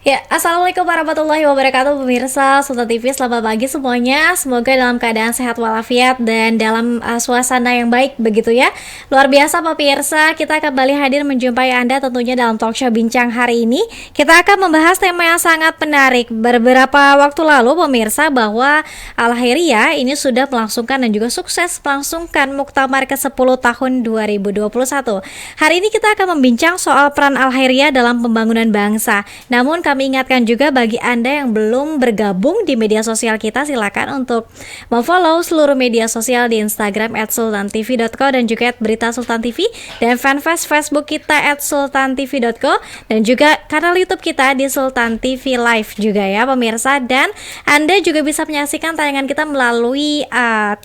Ya, Assalamualaikum warahmatullahi wabarakatuh pemirsa Sultan TV, selamat pagi semuanya. Semoga dalam keadaan sehat walafiat dan dalam suasana yang baik begitu ya. Luar biasa pemirsa, kita kembali hadir menjumpai Anda tentunya dalam talk show Bincang hari ini. Kita akan membahas tema yang sangat menarik. Beberapa waktu lalu pemirsa bahwa Al-Khairiyah ini sudah melangsungkan dan juga sukses melangsungkan Muktamar ke-10 tahun 2021. Hari ini kita akan membincang soal peran Al-Khairiyah dalam pembangunan bangsa. Namun kami ingatkan juga bagi Anda yang belum bergabung di media sosial kita, silakan untuk memfollow seluruh media sosial di Instagram @sultantv.co dan juga @beritasultantv, dan fanpage Facebook kita @sultantv.co, dan juga kanal YouTube kita di Sultan TV Live juga ya pemirsa. Dan Anda juga bisa menyaksikan tayangan kita melalui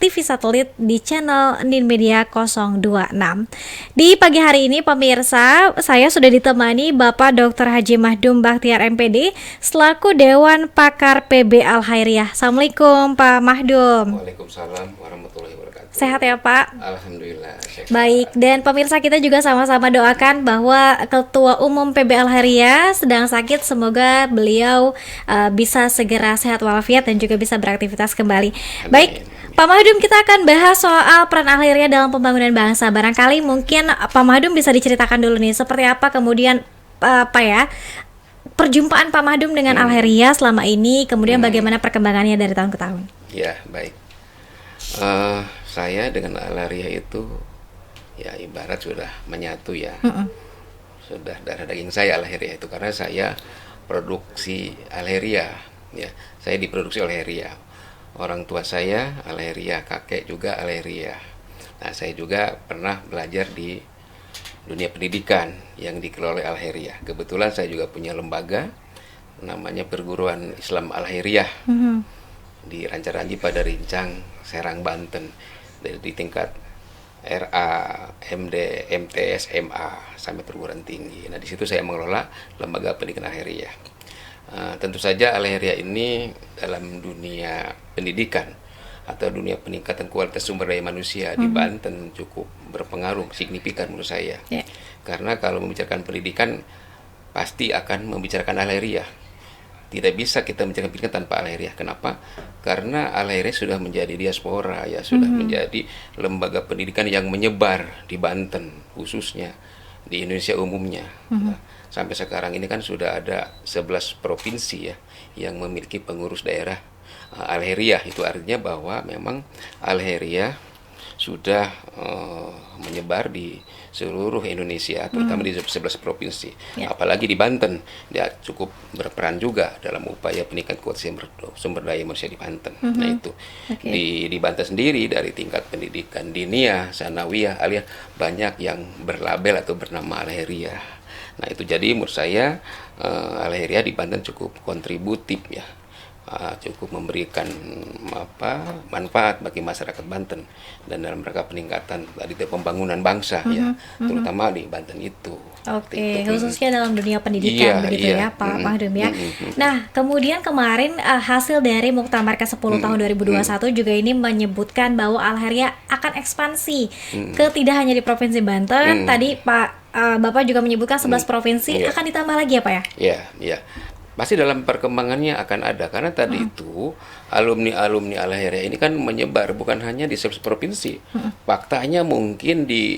TV satelit di channel Ninmedia 026. Di pagi hari ini pemirsa, saya sudah ditemani Bapak Dr. Haji Mahdum Bakhtiar MPD selaku Dewan Pakar PB Al-Khairiyah. Assalamualaikum Pak Mahdum. Waalaikumsalam warahmatullahi wabarakatuh. Sehat ya Pak? Alhamdulillah sehat. Baik, dan pemirsa kita juga sama-sama doakan bahwa Ketua Umum PB Al-Khairiyah sedang sakit. Semoga beliau bisa segera sehat walafiat dan juga bisa beraktivitas kembali. Amin. Baik, Pak Mahdum, kita akan bahas soal peran Al-Khairiyah dalam pembangunan bangsa. Barangkali mungkin Pak Mahdum bisa diceritakan dulu nih seperti apa kemudian perjumpaan Pak Mahdum dengan Al-Khairiyah selama ini, kemudian bagaimana perkembangannya dari tahun ke tahun. Ya, baik. Saya dengan Al-Khairiyah itu ya ibarat sudah menyatu ya. Sudah darah daging saya Al-Khairiyah itu, karena saya produksi Al-Khairiyah ya. Saya diproduksi Al-Khairiyah. Orang tua saya Al-Khairiyah, kakek juga Al-Khairiyah. Nah, saya juga pernah belajar di dunia pendidikan yang dikelola Al-Khairiyah. Kebetulan saya juga punya lembaga namanya Perguruan Islam Al-Khairiyah di Ranca-Ranji pada Rincang, Serang, Banten, di tingkat RA, MD, MTS, MA sampai perguruan tinggi. Nah, di situ saya mengelola lembaga pendidikan Al-Khairiyah. Tentu saja Al-Khairiyah ini dalam dunia pendidikan atau dunia peningkatan kualitas sumber daya manusia di Banten cukup berpengaruh signifikan menurut saya. Karena kalau membicarakan pendidikan pasti akan membicarakan Al-Khairiyah. Tidak bisa kita membicarakan pendidikan tanpa Al-Khairiyah. Kenapa? Karena Al-Khairiyah sudah menjadi diaspora ya, sudah menjadi lembaga pendidikan yang menyebar di Banten khususnya, di Indonesia umumnya. Nah, sampai sekarang ini kan sudah ada 11 provinsi ya yang memiliki pengurus daerah Al-Khairiyah. Itu artinya bahwa memang Al-Khairiyah sudah menyebar di seluruh Indonesia, terutama di 11 provinsi. Apalagi di Banten, dia cukup berperan juga dalam upaya peningkatan kualitas sumber daya manusia di Banten. Nah itu di Banten sendiri, dari tingkat pendidikan diniyah, sanawiyah, aliyah, banyak yang berlabel atau bernama Al-Khairiyah. Nah itu jadi menurut saya Al-Khairiyah di Banten cukup kontributif ya. Cukup memberikan manfaat bagi masyarakat Banten dan dalam rangka peningkatan tadi pembangunan bangsa ya, terutama di Banten itu. Khususnya dalam dunia pendidikan begitu ya Pak Mahdum ya. Nah, kemudian kemarin hasil dari Muktamar ke-10 tahun 2021 juga ini menyebutkan bahwa Al-Khairiyah akan ekspansi ke tidak hanya di Provinsi Banten. Tadi Bapak juga menyebutkan 11 provinsi, akan ditambah lagi ya Pak ya? Iya. Pasti dalam perkembangannya akan ada, karena tadi itu alumni Al-Khairiyah ini kan menyebar bukan hanya di 11 provinsi. Faktanya mungkin di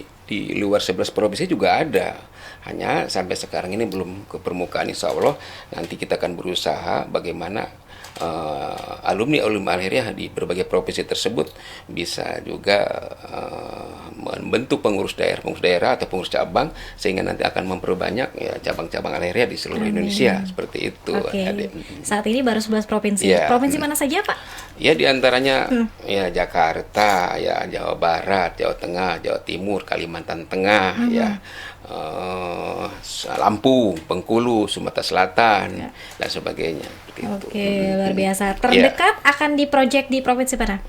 luar 11 provinsi juga ada. Hanya sampai sekarang ini belum ke permukaan. Insya Allah nanti kita akan berusaha bagaimana alumni Al-Khairiyah di berbagai provinsi tersebut bisa juga membentuk pengurus daerah atau pengurus cabang, sehingga nanti akan memperbanyak ya cabang-cabang Al-Khairiyah di seluruh Indonesia, seperti itu. Saat ini baru 11 provinsi. Provinsi mana saja Pak? Ya diantaranya ya Jakarta, ya Jawa Barat, Jawa Tengah, Jawa Timur, Kalimantan Tengah, ya Lampung, Bengkulu, Sumatera Selatan, dan sebagainya. Luar biasa. Terdekat akan diproject di provinsi mana?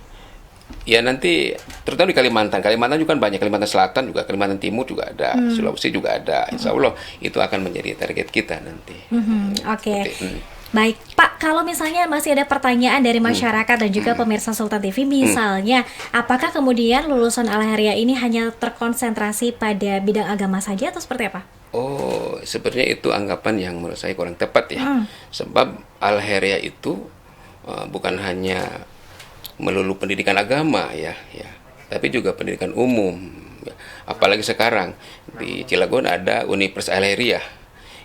Ya nanti terutama di Kalimantan juga kan banyak, Kalimantan Selatan juga, Kalimantan Timur juga ada, Sulawesi juga ada. Insya Allah itu akan menjadi target kita nanti. Baik Pak, kalau misalnya masih ada pertanyaan dari masyarakat dan juga pemirsa Sultan TV, misalnya apakah kemudian lulusan Al-Khairiyah ini hanya terkonsentrasi pada bidang agama saja atau seperti apa? Oh, sebenarnya itu anggapan yang menurut saya kurang tepat ya. Sebab Al-Heria itu bukan hanya melulu pendidikan agama ya, tapi juga pendidikan umum. Ya. Apalagi sekarang di Cilegon ada Universitas Al-Heria,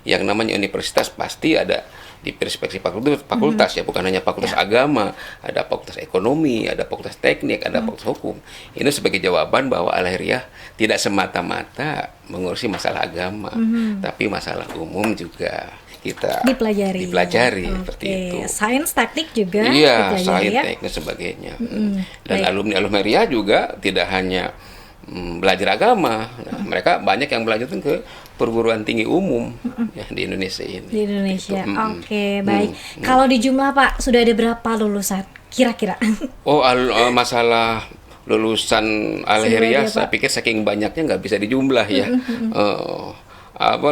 yang namanya universitas pasti ada di perspektif fakultas ya, bukan hanya fakultas agama, ada fakultas ekonomi, ada fakultas teknik, ada fakultas hukum. Ini sebagai jawaban bahwa Al-Heria tidak semata-mata mengurusi masalah agama, tapi masalah umum juga kita dipelajari seperti itu. Sains, teknik juga Iya, dipelajari sains, ya. teknik sebagainya. Dan Baik. alumni Heria juga tidak hanya belajar agama. Nah, mereka banyak yang belajar tuh ke perguruan tinggi umum ya, di Indonesia ini. Di Indonesia. Gitu. Oke, baik. Kalau di jumlah Pak, sudah ada berapa lulusan kira-kira? Oh, masalah lulusan Al-Heria, Sudah ada, saya Pak. pikir saking banyaknya nggak bisa dijumlah ya.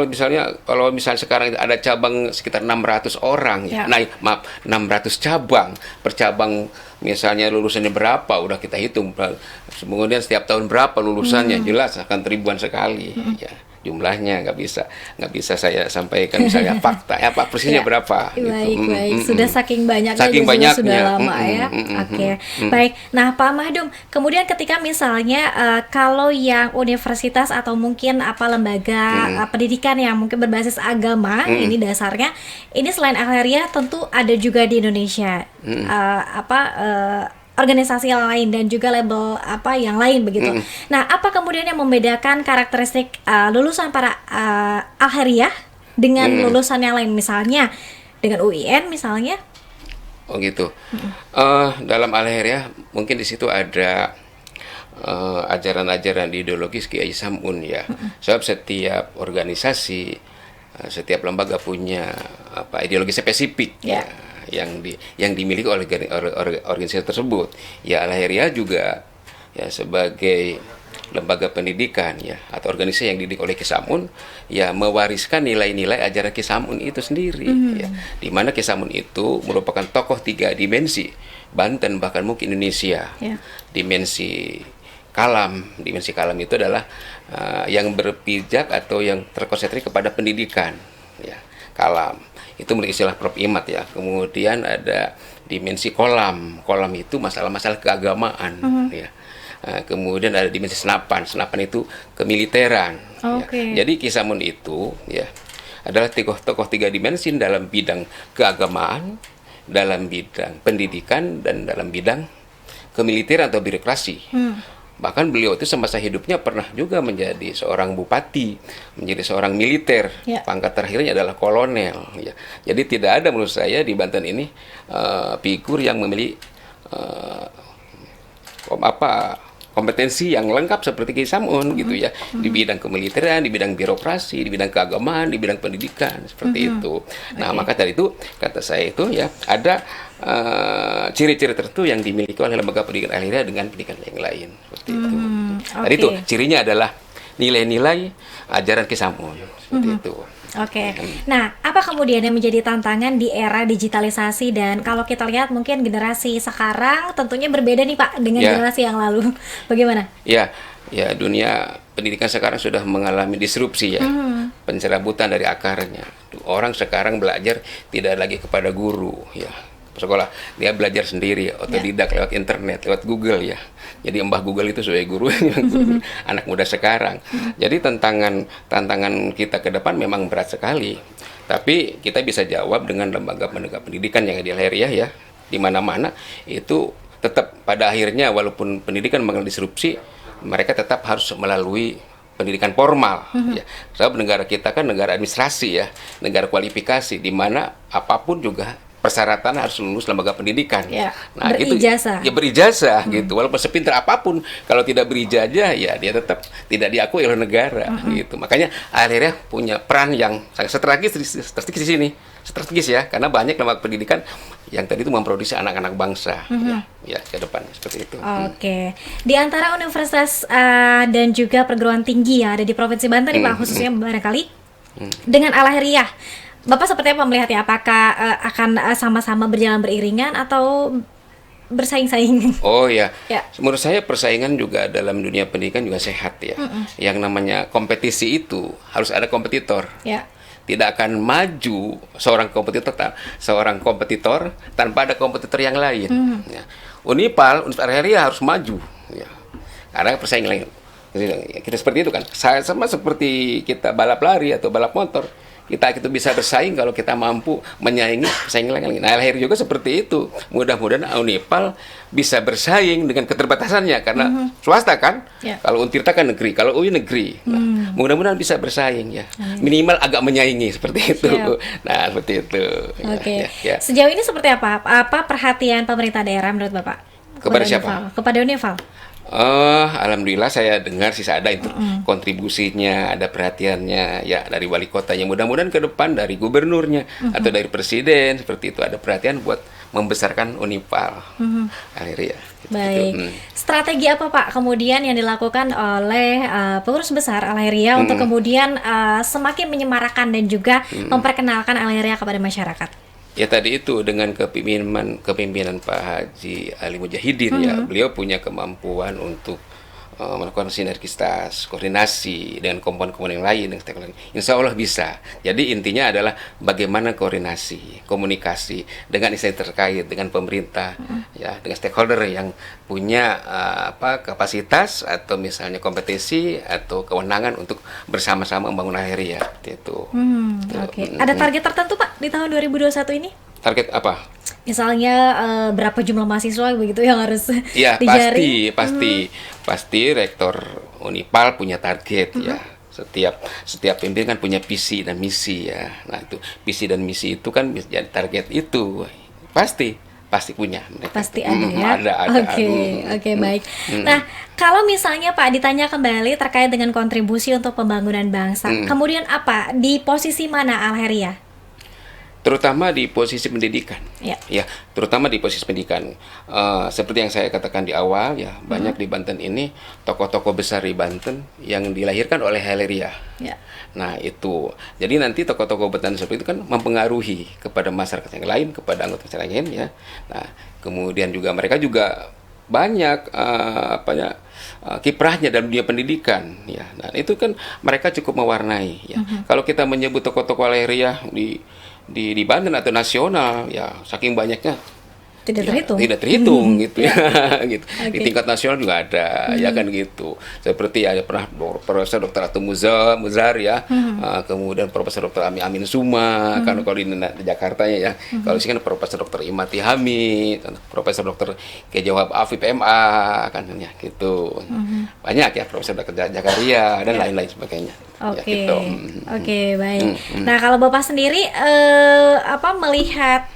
Misalnya kalau misalnya sekarang ada cabang sekitar 600 orang Ya. ya. Nah, maaf, 600 cabang. Per cabang misalnya lulusannya berapa udah kita hitung. Kemudian setiap tahun berapa lulusannya, jelas akan ribuan sekali ya. Jumlahnya nggak bisa saya sampaikan misalnya fakta ya, Pak persisnya Ya. berapa Baik, gitu. baik. Sudah saking banyaknya, Saking juga banyaknya. sudah lama ya. Oke, baik. Nah, Pak Mahdum, kemudian ketika misalnya kalau yang universitas atau mungkin lembaga pendidikan yang mungkin berbasis agama, ini dasarnya, ini selain Al-Heria tentu ada juga di Indonesia organisasi yang lain dan juga label yang lain begitu. Nah, apa kemudian yang membedakan karakteristik lulusan para Al-Heria dengan lulusan yang lain, misalnya dengan UIN misalnya? Oh gitu. Dalam Al-Heria mungkin di situ ada ajaran-ajaran ideologis Kiai Samun ya. Sebab setiap organisasi, setiap lembaga punya ideologi spesifik Ya. yang dimiliki oleh organisasi tersebut. Ya Al-Heria juga ya sebagai lembaga pendidikan ya atau organisasi yang dididik oleh Ki Samun ya mewariskan nilai-nilai ajaran Ki Samun itu sendiri ya. Di mana Ki Samun itu merupakan tokoh 3 dimensi Banten bahkan mungkin Indonesia. Ya. Dimensi kalam itu adalah yang berpijak atau yang terkonsentrasi kepada pendidikan ya. Kalam itu memiliki istilah Prof. Imad ya. Kemudian ada dimensi kolam itu masalah-masalah keagamaan ya. Kemudian ada dimensi senapan itu kemiliteran ya. Oke. Jadi Ki Samun itu ya adalah tokoh 3 dimensi dalam bidang keagamaan, dalam bidang pendidikan, dan dalam bidang kemiliteran atau birokrasi. Bahkan beliau itu semasa hidupnya pernah juga menjadi seorang bupati, menjadi seorang militer. Ya. Pangkat terakhirnya adalah kolonel. Ya. Jadi tidak ada menurut saya di Banten ini figur yang memiliki kompetensi yang lengkap seperti Ki Samun gitu ya, di bidang kemiliteran, di bidang birokrasi, di bidang keagamaan, di bidang pendidikan seperti itu. Nah, maka dari itu kata saya itu ya ada ciri-ciri tertentu yang dimiliki oleh lembaga pendidikan Al-Heria dengan pendidikan yang lain seperti itu. Tadi itu cirinya adalah nilai-nilai ajaran Ki Samun seperti itu. Oke. Nah, apa kemudian yang menjadi tantangan di era digitalisasi, dan kalau kita lihat mungkin generasi sekarang tentunya berbeda nih Pak dengan Ya. generasi yang lalu. Bagaimana? Ya, dunia pendidikan sekarang sudah mengalami disrupsi ya, pencerabutan dari akarnya. Orang sekarang belajar tidak lagi kepada guru ya, sekolah dia belajar sendiri, otodidak lewat internet, lewat Google ya. Jadi Mbah Google itu sebagai guru anak muda sekarang. Jadi tantangan kita ke depan memang berat sekali. Tapi kita bisa jawab dengan lembaga pendidikan yang di Al-Heria ya, di mana-mana itu tetap pada akhirnya walaupun pendidikan mengalami disrupsi, mereka tetap harus melalui pendidikan formal ya. Sebab negara kita kan negara administrasi ya, negara kualifikasi di mana apapun juga persyaratan harus lulus lembaga pendidikan. Ya, Nah, berijazah. itu ya berijazah gitu. Walaupun sepintar apapun kalau tidak berijazah ya dia tetap tidak diakui oleh negara gitu. Makanya akhirnya punya peran yang sangat strategis di sini. Strategis ya, karena banyak lembaga pendidikan yang tadi itu memproduksi anak-anak bangsa ya ke depan seperti itu. Oke. Di antara universitas dan juga perguruan tinggi yang ada di Provinsi Banten nih Pak, khususnya barangkali dengan Al-Heria, Bapak seperti apa melihatnya? Apakah akan sama-sama berjalan beriringan atau bersaing-saing. Oh ya, Ya. menurut saya persaingan juga dalam dunia pendidikan juga sehat ya. Yang namanya kompetisi itu harus ada kompetitor. Ya. Tidak akan maju seorang kompetitor tanpa ada kompetitor yang lain. Ya. Unipal, Universitas Agraria harus maju. Ya. Karena persaingan kita seperti itu kan. Sama seperti kita balap lari atau balap motor. Kita itu bisa bersaing kalau kita mampu menyaingi pesaing lain. Nah, Alheri juga seperti itu. Mudah-mudahan Unipal bisa bersaing dengan keterbatasannya karena swasta kan. Ya. Kalau Untirta kan negeri, kalau UI negeri. Nah, mudah-mudahan bisa bersaing ya. Minimal agak menyaingi seperti itu. Siap. Nah, seperti itu. Oke. Ya. Sejauh ini seperti apa? Apa perhatian pemerintah daerah menurut Bapak? Kepada siapa? Unival? Kepada Unival. Alhamdulillah saya dengar sih ada itu kontribusinya, ada perhatiannya ya dari wali kotanya. Mudah-mudahan ke depan dari gubernurnya atau dari presiden seperti itu ada perhatian buat membesarkan Unipal. Akhirnya ya. Baik. Strategi apa Pak kemudian yang dilakukan oleh pengurus besar Alheria untuk kemudian semakin menyemarakan dan juga memperkenalkan Alheria kepada masyarakat? Ya tadi itu dengan kepemimpinan Pak Haji Ali Mujahidin ya, beliau punya kemampuan untuk melakukan sinergitas, koordinasi dengan komponen-komponen yang lain, dengan stakeholder. Insya Allah bisa. Jadi intinya adalah bagaimana koordinasi, komunikasi dengan instansi terkait, dengan pemerintah, ya, dengan stakeholder yang punya kapasitas atau misalnya kompetisi atau kewenangan untuk bersama-sama membangun Alheria. Itu. Oke. Ada target tertentu Pak di tahun 2021 ini? Target apa? Misalnya berapa jumlah mahasiswa begitu yang harus Ya dijaring? pasti rektor Unipal punya target ya. Setiap pimpinan kan punya visi dan misi ya. Nah itu visi dan misi itu kan bisa jadi target itu pasti punya mereka. Pasti ada ya. Ada. Oke, baik. Nah, kalau misalnya Pak ditanya kembali terkait dengan kontribusi untuk pembangunan bangsa, kemudian apa di posisi mana Alheria? Terutama di posisi pendidikan, Ya. Terutama di posisi pendidikan. Seperti yang saya katakan di awal, ya banyak di Banten ini tokoh-tokoh besar di Banten yang dilahirkan oleh Alheria. Ya. Nah itu, jadi nanti tokoh-tokoh Banten seperti itu kan mempengaruhi kepada masyarakat yang lain, kepada anggota masyarakat yang lain, ya. Nah kemudian juga mereka juga banyak kiprahnya dalam dunia pendidikan, ya. Nah itu kan mereka cukup mewarnai, ya. Kalau kita menyebut tokoh-tokoh Alheria di Banten atau nasional ya saking banyaknya Tidak terhitung. Tidak terhitung gitu ya. Gitu. Di Oke. tingkat nasional juga ada ya kan gitu. Seperti ada pernah Profesor Dr. Atu Muzar ya. Kemudian Profesor Dr. Amin Suma kan kalau di Jakarta ya. Kalau di sini kan Profesor Dr. Imati Hamid, Profesor Dr. Kejawab Afif MA kan ya gitu. Banyak ya Profesor Dr. Jakaria dan lain-lain sebagainya. Oke, Ya, gitu. Oke, baik. Nah, kalau Bapak sendiri melihat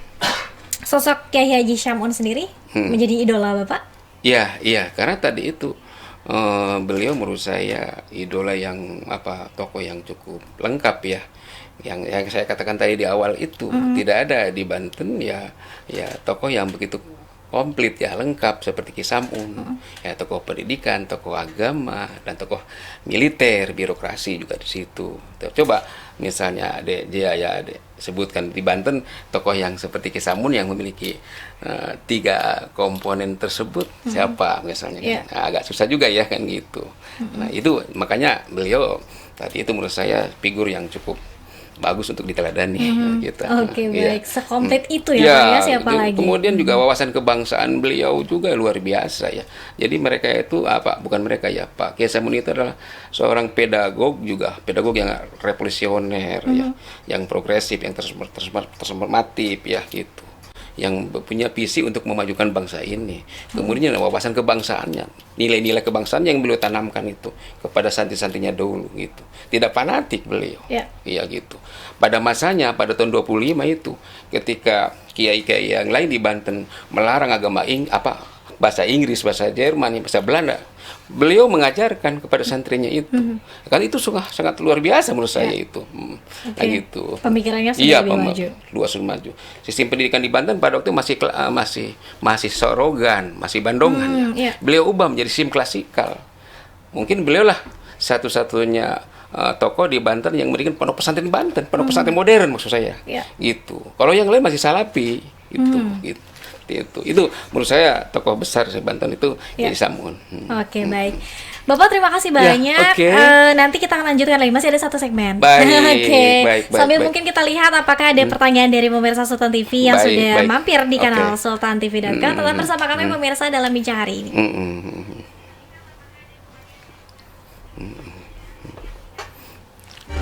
sosok Kiai Haji Syam'un sendiri menjadi idola Bapak? Iya, karena tadi itu beliau menurut saya idola yang tokoh yang cukup lengkap ya. Yang saya katakan tadi di awal itu tidak ada di Banten ya tokoh yang begitu komplit ya lengkap seperti Ki Sam'un, ya tokoh pendidikan, tokoh agama dan tokoh militer, birokrasi juga di situ. Coba misalnya sebutkan di Banten tokoh yang seperti Ki Sam'un yang memiliki 3 komponen tersebut siapa misalnya kan? Nah, agak susah juga ya kan gitu. Nah itu makanya beliau tadi itu menurut saya figur yang cukup bagus untuk diteladani gitu. Oke, baik. Sekomplit itu ya, Ya, Pak ya, siapa lagi? kemudian juga wawasan kebangsaan beliau juga luar biasa ya. Jadi mereka itu bukan mereka ya, Pak Kiai Sam'un itu adalah seorang pedagog yang revolusioner ya, yang progresif, yang transformatif ya gitu. Yang punya visi untuk memajukan bangsa ini. Kemudian wawasan kebangsaannya, nilai-nilai kebangsaan yang beliau tanamkan itu kepada santri-santrinya dulu gitu. Tidak fanatik beliau. Iya gitu. Pada masanya pada tahun 25 itu ketika kiai-kiai yang lain di Banten melarang bahasa Inggris, bahasa Jerman, bahasa Belanda, beliau mengajarkan kepada santrinya itu. Kan itu sangat luar biasa menurut saya itu. Nah gitu. Pemikirannya sudah lebih maju. Luas maju. Sistem pendidikan di Banten pada waktu masih Sorogan, masih Bandongan ya. Beliau ubah menjadi sistem klasikal. Mungkin beliau lah satu-satunya tokoh di Banten yang mendirikan pondok pesantren Banten, pondok pesantren modern maksud saya. Gitu. Kalau yang lain masih Salafi gitu. seperti itu. Itu menurut saya tokoh besar Banten itu Ya. Kiai Samun. Oke, baik. Bapak terima kasih banyak. oke. Nanti kita akan lanjutkan lagi. Masih ada satu segmen. Baik, Oke. baik, Sambil baik. mungkin kita lihat apakah ada pertanyaan dari pemirsa Sultan TV yang Baik, sudah baik. mampir di kanal Oke. sultantv.com. Tetap bersama kami pemirsa dalam bincang hari ini.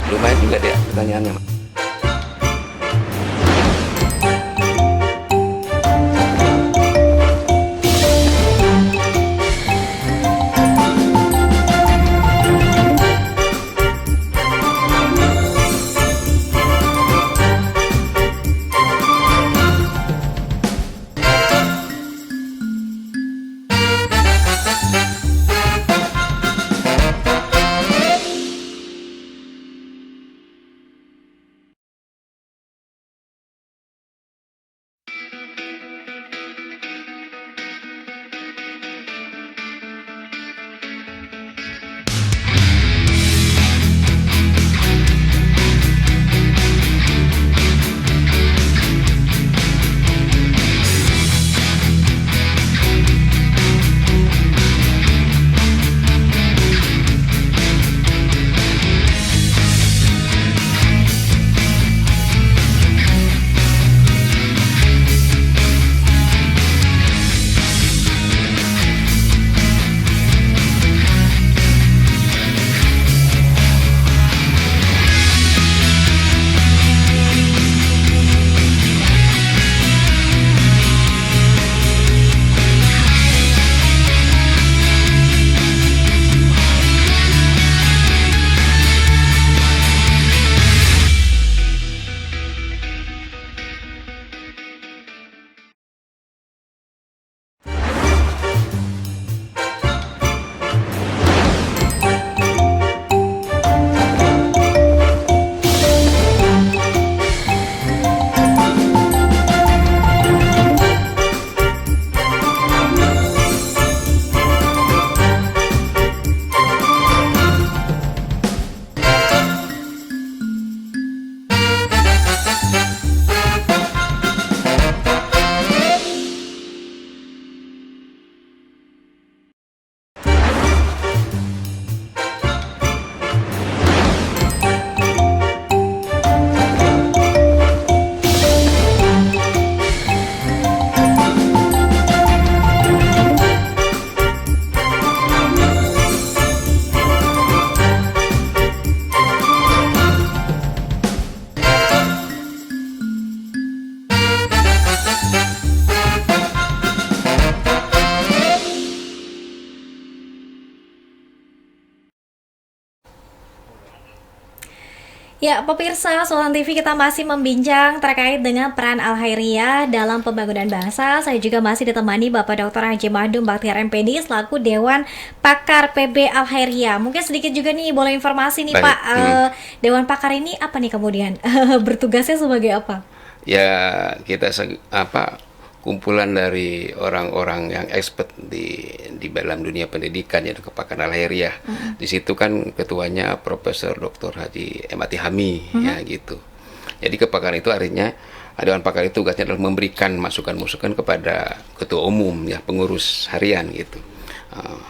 Lumayan juga dia pertanyaannya. Ya, pemirsa Sultan TV, kita masih membincang terkait dengan peran Al-Khairiyah dalam pembangunan bangsa. Saya juga masih ditemani Bapak Dr. Haji Mahdum Bakhtiar MPD selaku Dewan Pakar PB Al-Khairiyah. Mungkin sedikit juga nih boleh informasi nih Baik. Pak, Dewan Pakar ini apa nih kemudian? Bertugasnya sebagai apa? Ya kita kumpulan dari orang-orang yang expert di dalam dunia pendidikan, ya kepakaran Al-Khairiyah. Di situ kan ketuanya Profesor Dr. Haji M. Atihami, ya gitu. Jadi kepakaran itu artinya Dewan Pakar itu tugasnya adalah memberikan masukan-masukan kepada ketua umum, ya pengurus harian gitu.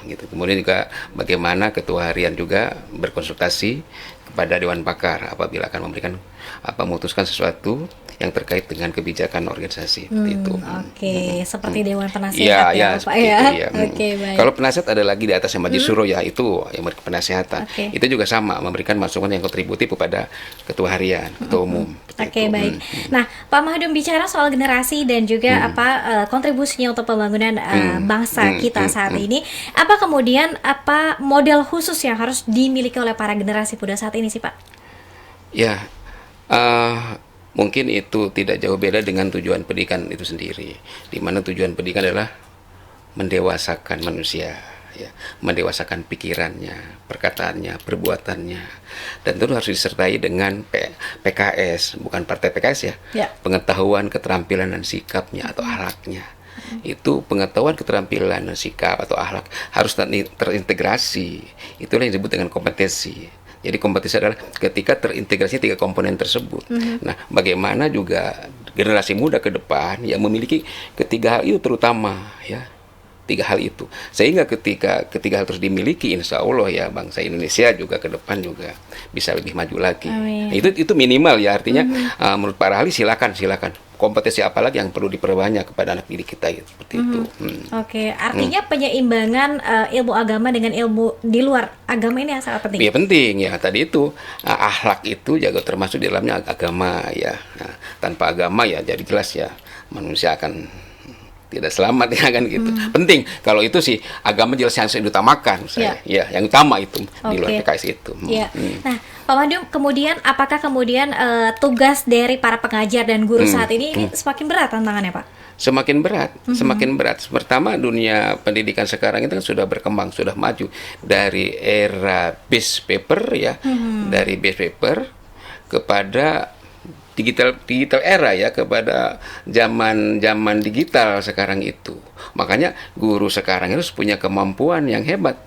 Gitu. Kemudian juga bagaimana ketua harian juga berkonsultasi kepada Dewan Pakar apabila akan memberikan memutuskan sesuatu yang terkait dengan kebijakan organisasi itu. Oke, seperti Dewan Penasehat Iya, ya, Pak ya. itu, iya. Oke, baik. Kalau penasihat ada lagi di atasnya Majelis Syuro, ya itu yang penasehatan. Oke. Itu juga sama memberikan masukan yang kontributif kepada ketua harian, ketua umum. Oke, baik. Nah, Pak Mahdum, bicara soal generasi dan juga kontribusinya untuk pembangunan bangsa kita saat ini, apa kemudian model khusus yang harus dimiliki oleh para generasi muda saat ini sih, Pak? Ya, mungkin itu tidak jauh beda dengan tujuan pendidikan itu sendiri, di mana tujuan pendidikan adalah mendewasakan manusia, ya, mendewasakan pikirannya, perkataannya, perbuatannya, dan itu harus disertai dengan PKS, bukan partai PKS ya, pengetahuan, keterampilan dan sikapnya atau akhlaknya. Itu pengetahuan, keterampilan dan sikap atau akhlak harus terintegrasi. Itulah yang disebut dengan kompetensi. Jadi kompetisi adalah ketika terintegrasi tiga komponen tersebut. Nah, bagaimana juga generasi muda ke depan yang memiliki ketiga hal itu terutama ya. Tiga hal itu, sehingga ketika hal terus dimiliki, insya Allah ya bangsa Indonesia juga ke depan juga bisa lebih maju lagi. Nah, itu minimal ya, artinya menurut para ahli silakan kompetisi apa lagi yang perlu diperbanyak kepada anak didik kita gitu, seperti itu. Oke, artinya penyeimbangan ilmu agama dengan ilmu di luar agama ini yang sangat penting. Iya penting ya, tadi itu akhlak itu juga termasuk di dalamnya agama ya. Nah, tanpa agama ya jadi jelas ya manusia akan tidak selamat ya kan gitu. Penting kalau itu sih agama jelas yang diutamakan saya. Ya, yang utama itu di luar PKS itu. Ya. Nah, Pak Madium, kemudian apakah kemudian tugas dari para pengajar dan guru saat ini semakin berat tantangannya, Pak? Semakin berat. Pertama, dunia pendidikan sekarang itu kan sudah berkembang, sudah maju dari era base paper ya, dari base paper kepada digital era ya, kepada zaman digital sekarang itu. Makanya guru sekarang harus punya kemampuan yang hebat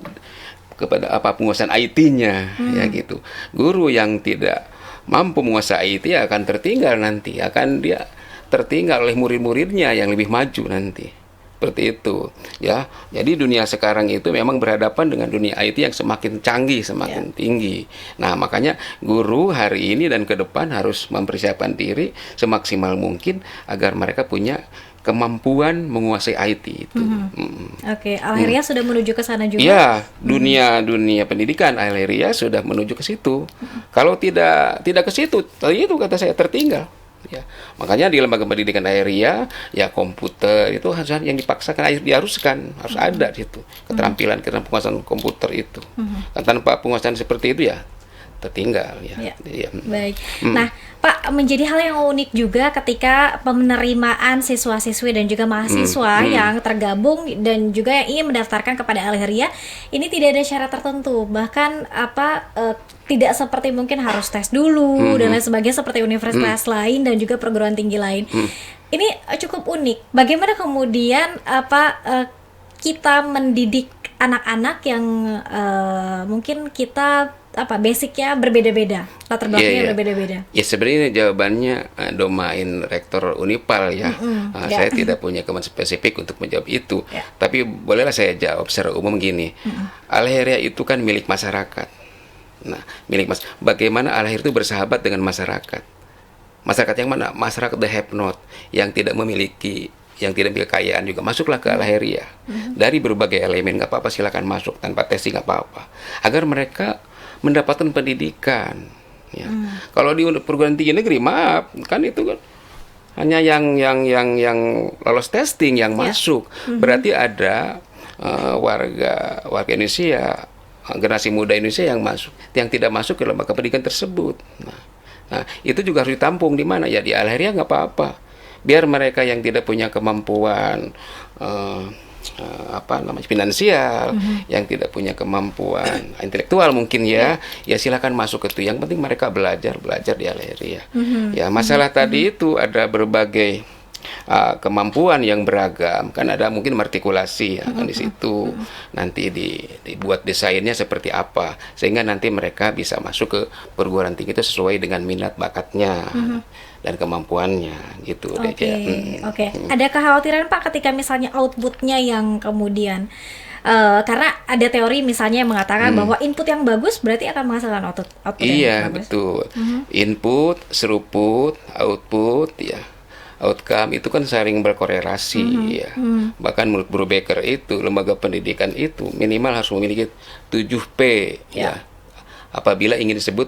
kepada penguasaan IT-nya ya gitu. Guru yang tidak mampu menguasai IT akan tertinggal nanti, akan dia tertinggal oleh murid-muridnya yang lebih maju nanti. Seperti itu ya. Jadi dunia sekarang itu memang berhadapan dengan dunia IT yang semakin canggih, semakin tinggi. Nah, makanya guru hari ini dan ke depan harus mempersiapkan diri semaksimal mungkin agar mereka punya kemampuan menguasai IT itu. Oke, Al-Khairiyah sudah menuju ke sana juga. Iya, dunia pendidikan Al-Khairiyah sudah menuju ke situ. Kalau tidak ke situ, tadi itu kata saya tertinggal. Ya, makanya di lembaga pendidikan Al-Khairiyah ya komputer itu harus yang dipaksakan, diharuskan harus ada di situ keterampilan penguasaan komputer itu. Kan tanpa penguasaan seperti itu ya tertinggal ya. Baik. Nah, Pak, menjadi hal yang unik juga ketika penerimaan siswa-siswi dan juga mahasiswa yang tergabung dan juga yang ingin mendaftarkan kepada Al-Khairiyah ini tidak ada syarat tertentu, bahkan tidak seperti mungkin harus tes dulu dan lain sebagainya seperti universitas lain dan juga perguruan tinggi lain. Ini cukup unik. Bagaimana kemudian kita mendidik anak-anak yang mungkin kita basicnya berbeda-beda, latar belakangnya berbeda-beda. Ya sebenarnya jawabannya domain rektor Unipal ya. Saya tidak punya kementerian spesifik untuk menjawab itu. Tapi bolehlah saya jawab secara umum gini. Al-Khairiyah itu kan milik masyarakat. Nah, bagaimana Al-Khairiyah itu bersahabat dengan masyarakat? Masyarakat yang mana? Masyarakat the have not, yang tidak memiliki kekayaan juga masuklah ke Al-Khairiyah. Dari berbagai elemen nggak apa-apa, silakan masuk tanpa testing nggak apa-apa. Agar mereka mendapatkan pendidikan. Ya. Kalau di perguruan tinggi negeri, maaf, kan itu kan hanya yang lolos testing yang masuk. Berarti ada warga Indonesia, generasi muda Indonesia yang tidak masuk ke lembaga pendidikan tersebut. Nah, itu juga harus ditampung di mana ya, di Al-Khairiyah nggak apa-apa. Biar mereka yang tidak punya kemampuan finansial, yang tidak punya kemampuan intelektual mungkin ya silakan masuk ke itu. Yang penting mereka belajar di Al-Khairiyah. Ya, masalah tadi itu ada berbagai kemampuan yang beragam, kan ada mungkin artikulasi ya, kan di situ nanti dibuat desainnya seperti apa sehingga nanti mereka bisa masuk ke perguruan tinggi itu sesuai dengan minat bakatnya dan kemampuannya gitu. Oke. Ada kekhawatiran Pak ketika misalnya outputnya yang kemudian karena ada teori misalnya yang mengatakan bahwa input yang bagus berarti akan menghasilkan output yang bagus. Betul. Input, throughput, output ya. Outcome itu kan saling berkorelasi ya. Bahkan menurut Brubaker itu lembaga pendidikan itu minimal harus memiliki 7P ya. Apabila ingin disebut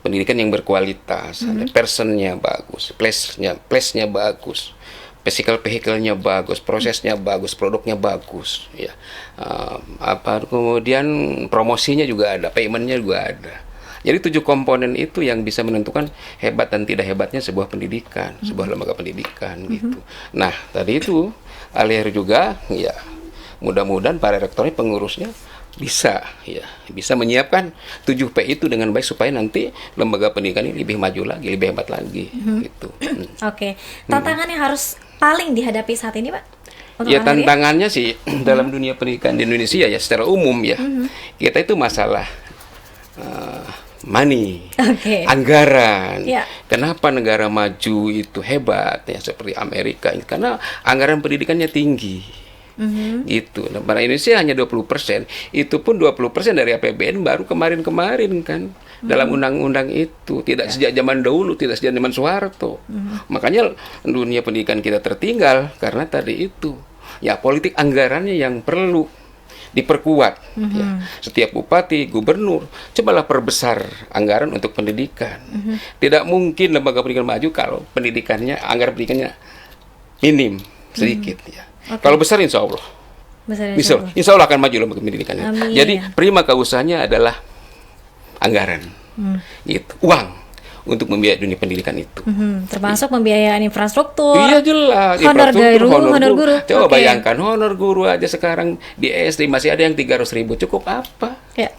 pendidikan yang berkualitas, ada personnya bagus, place-nya bagus, physical vehicle-nya bagus, prosesnya bagus, produknya bagus ya. Kemudian promosinya juga ada, payment-nya juga ada. Jadi 7 komponen itu yang bisa menentukan hebat dan tidak hebatnya sebuah pendidikan, sebuah lembaga pendidikan gitu. Nah, tadi itu Al-Khairiyah juga ya, mudah-mudahan para rektornya, pengurusnya bisa menyiapkan 7P itu dengan baik supaya nanti lembaga pendidikan ini lebih maju lagi, lebih hebat lagi gitu. Oke. Tantangan yang harus paling dihadapi saat ini, Pak? Ya, tantangannya sih dalam dunia pendidikan di Indonesia ya secara umum ya. Kita itu masalah money, Oke. anggaran. Ya. Kenapa negara maju itu hebat ya seperti Amerika? Karena anggaran pendidikannya tinggi. Gitu. Nah, pada Indonesia hanya 20%, itu pun 20% dari APBN baru kemarin-kemarin kan. Dalam undang-undang itu tidak sejak zaman dahulu, tidak sejak zaman Soeharto. Makanya dunia pendidikan kita tertinggal karena tadi itu. Ya, politik anggarannya yang perlu diperkuat. Ya. Setiap bupati, gubernur, cobalah perbesar anggaran untuk pendidikan. Tidak mungkin lembaga pendidikan maju kalau pendidikannya, anggaran pendidikannya minim, sedikit ya. Kalau besar insya Allah. Bisa, insya Allah akan maju lembaga pendidikannya. Amin. Jadi prima usaha adalah anggaran, gitu, uang untuk membiayai dunia pendidikan itu. Termasuk pembiayaan infrastruktur. Iya jelas. Honor guru. Coba bayangkan honor guru aja sekarang di SD masih ada yang 300.000, cukup apa? Ya.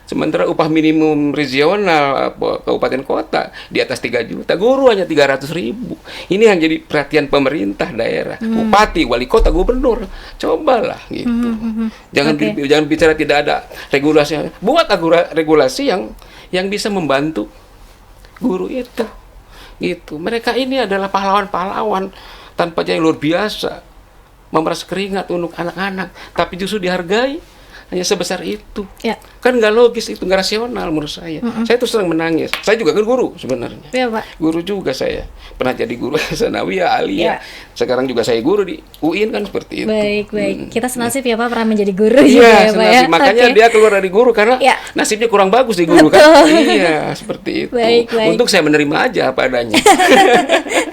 Sementara upah minimum regional kabupaten kota di atas 3 juta, guru hanya 300.000. Ini yang jadi perhatian pemerintah daerah, bupati, wali kota, gubernur. Cobalah gitu. Jangan bicara tidak ada regulasi. Buat regulasi yang bisa membantu guru itu. Gitu. Mereka ini adalah pahlawan-pahlawan tanpa jaya luar biasa. Memeras keringat untuk anak-anak, tapi justru dihargai hanya sebesar itu. Ya. Kan nggak logis, itu nggak rasional menurut saya. Saya terus terang menangis. Saya juga kan guru sebenarnya. Ya, Pak. Guru juga saya. Pernah jadi guru sanawiyah, aliyah. Ya. Sekarang juga saya guru di UIN kan seperti itu. Baik. Kita senasib ya Pak pernah menjadi guru Iya, juga ya Pak ya. senasib. Makanya dia keluar dari guru karena Ya. nasibnya kurang bagus di guru kan. Iya, seperti itu. Baik. Untuk saya menerima aja apa adanya.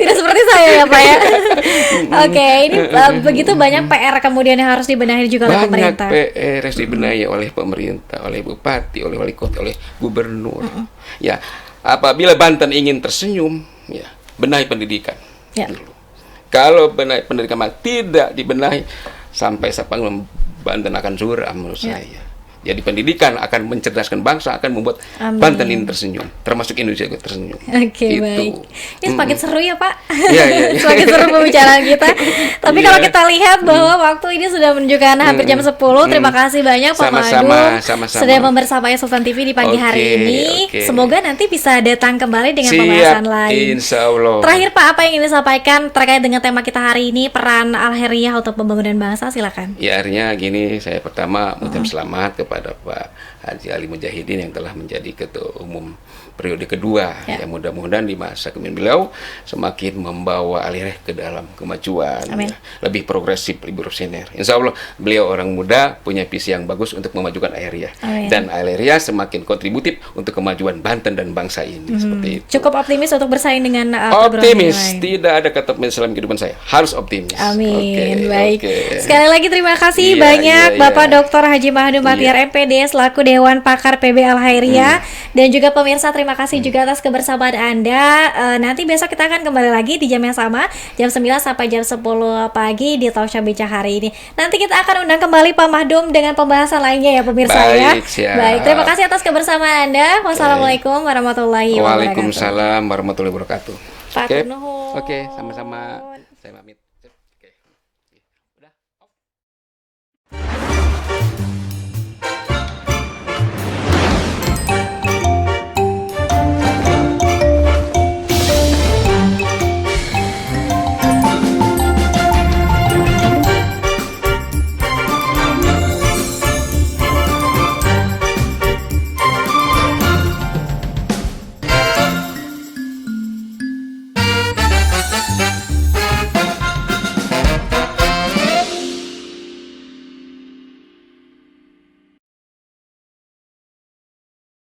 Tidak seperti saya ya Pak ya. Oke, ini begitu banyak PR kemudian yang harus dibenahi juga oleh Banyak pemerintah. PR harus dibenahi oleh pemerintah, oleh bupati, oleh wali kota, oleh gubernur. Ya, apabila Banten ingin tersenyum, ya benahi pendidikan. Ya. Dulu. Kalau benahi pendidikan tidak dibenahi, sampai Sapang Banten akan suram menurut saya. Jadi pendidikan akan mencerdaskan bangsa, akan membuat Amin. Banten ini tersenyum, termasuk Indonesia juga tersenyum. Oke, Gitu. baik. Ini semakin seru ya Pak. Iya. Semakin seru pembicaraan kita. Tapi kalau Iya. kita lihat bahwa waktu ini sudah menunjukkan hampir jam 10. Terima kasih banyak Pak Sama-sama, Madu sama-sama. sudah membersamai Sultan TV di pagi hari ini. Oke. Semoga nanti bisa datang kembali dengan Siap, pembahasan lain. insya Allah. Terakhir Pak, apa yang ingin disampaikan terkait dengan tema kita hari ini, peran Al-Khairiyah untuk pembangunan bangsa? Silakan. Ya, artinya gini, saya pertama mengucapkan selamat kepada Pak Haji Ali Mujahidin yang telah menjadi ketua umum periode kedua. Ya, mudah-mudahan di masa kepemimpinan beliau semakin membawa Al-Khairiyah ke dalam kemajuan, Amin. ya, lebih progresif, lebih revolusioner. Insya Allah beliau orang muda, punya visi yang bagus untuk memajukan Al-Khairiyah. Amin. Dan Al-Khairiyah semakin kontributif untuk kemajuan Banten dan bangsa ini. Seperti itu. Cukup optimis untuk bersaing dengan perguruan Optimis, lain. tidak ada kata dalam kehidupan saya. Harus optimis. Amin. Oke, Baik. oke. Sekali lagi terima kasih Iya, banyak iya, Bapak iya. Dr. Haji Mahdu Bahtiar MPD selaku Dewan Pakar PB Al-Khairiyah dan juga pemirsa, terima kasih juga atas kebersamaan Anda. Nanti besok kita akan kembali lagi di jam yang sama, jam 9 sampai jam 10 pagi di Talk Show Bincang hari ini. Nanti kita akan undang kembali Pak Mahdum dengan pembahasan lainnya ya pemirsa ya. Baik, siap. Baik, terima kasih atas kebersamaan Anda. Wassalamualaikum warahmatullahi wabarakatuh. Waalaikumsalam warahmatullahi wabarakatuh. Pak Oke, Nuhun. oke, sama-sama. Saya pamit.